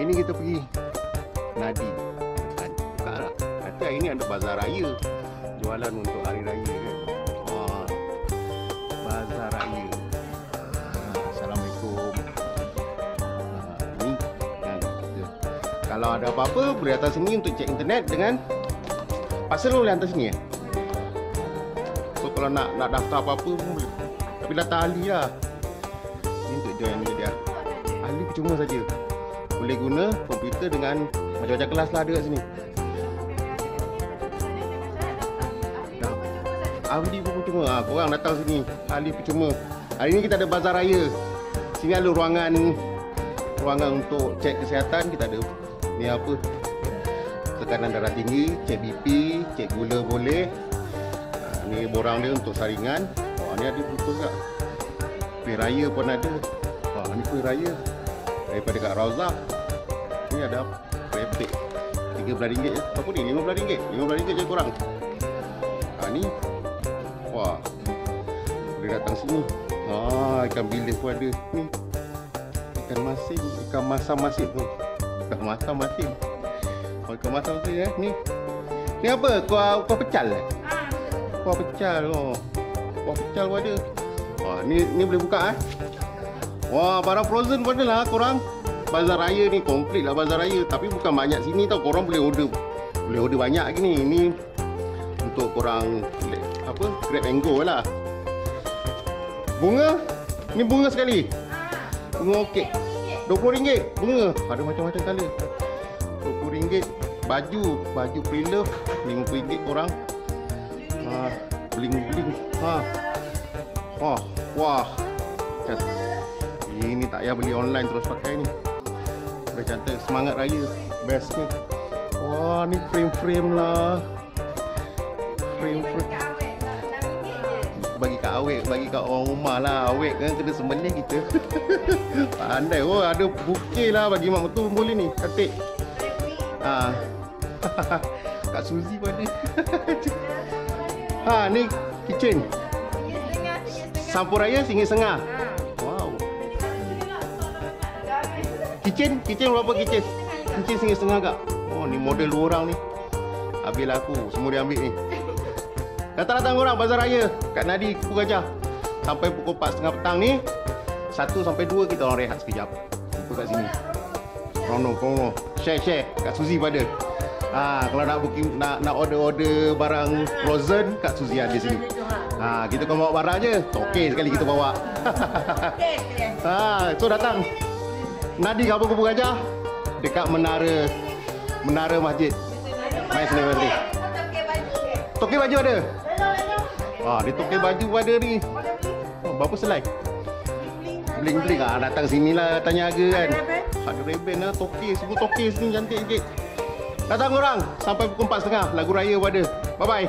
Hari ni kita pergi Nadi. Buka lah. Kata hari ni ada bazar raya. Jualan untuk hari raya kan. Bazar raya. Assalamualaikum. Ni kan kita. Kalau ada apa-apa boleh datang sini untuk cek internet dengan parcel boleh hantar sini. So kalau nak daftar apa-apa pun boleh. Tapi daftar ahli lah. Ni untuk join dia. Ahli percuma saja. Boleh guna komputer dengan macam-macam kelas lah ada kat sini. Ahli pun percuma. Korang datang sini. Ahli percuma. Hari ni kita ada bazar raya. Sini ada ruangan untuk cek kesihatan. Kita ada ni apa? Tekanan darah tinggi, cek BP, cek gula boleh. Ni borang dia untuk saringan. Ni ada buku juga. Kuih raya pun ada. Ni kuih raya daripada Kak Rauzah. Ni ada krepek RM13 je. Apa ni? RM15. RM15 je korang. Ni wah, boleh datang sini. Ikan bilis pun ada. Ni ikan masin, ikan masam masin tu. Ikan masam masin. Ikan masam masin Ni apa? Kuah pecal eh? Kuah pecal. Kuah pecal pun ada. Ni boleh buka eh. Wah, barang frozen pun ada lah korang. Bazar raya ni komplit lah bazar raya. Tapi bukan banyak sini tau. Korang boleh order banyak gini. Ni untuk korang apa? Grab and go lah. Bunga? Ni bunga sekali. Bunga okey. RM20 bunga. Ada macam-macam colour. RM20. Baju pre-love RM50 korang. Bling-bling. Wah. Ini tak payah beli online terus pakai ni. Dah cantik, semangat raya. Best ni. Wah, ni frame-frame lah. Frame. Bagi kat awek, bagi kat orang rumah lah. Awek kan kena sembelih kita. Pandai. Ada bukeh lah bagi mak mertua boleh ni. Cantik. Kak Suzy pun ada. Ni kitchen. Sampur raya RM1.5. Wow. Kitchen berapa kitchen? Kitchen RM1.5 kak. Ni model 2 orang ni. Habislah aku, semua dia ambil ni. Datang orang bazar raya kat Nadi Kupu Gajah. Sampai pukul 4.30 petang ni. 1 sampai 2 kita orang rehat sekejap. Jumpa kat sini. Krono. Share. Kak Suzy pada. Kalau nak booking, nak order barang frozen, Kak Suzy ada sini. Kita kau bawa barang je. Okey sekali kita bawa. So datang Nadi Kupu Gajah dekat menara masjid. Mai sini berarti. Toke baju ada. Dia toke baju ada ni. Berapa selai? Bling-bling. Datang sinilah tanya harga kan. Ada reben lah, toke, semua toke sini cantik sikit. Datang korang sampai pukul 4.30 lagu raya pada. Bye bye.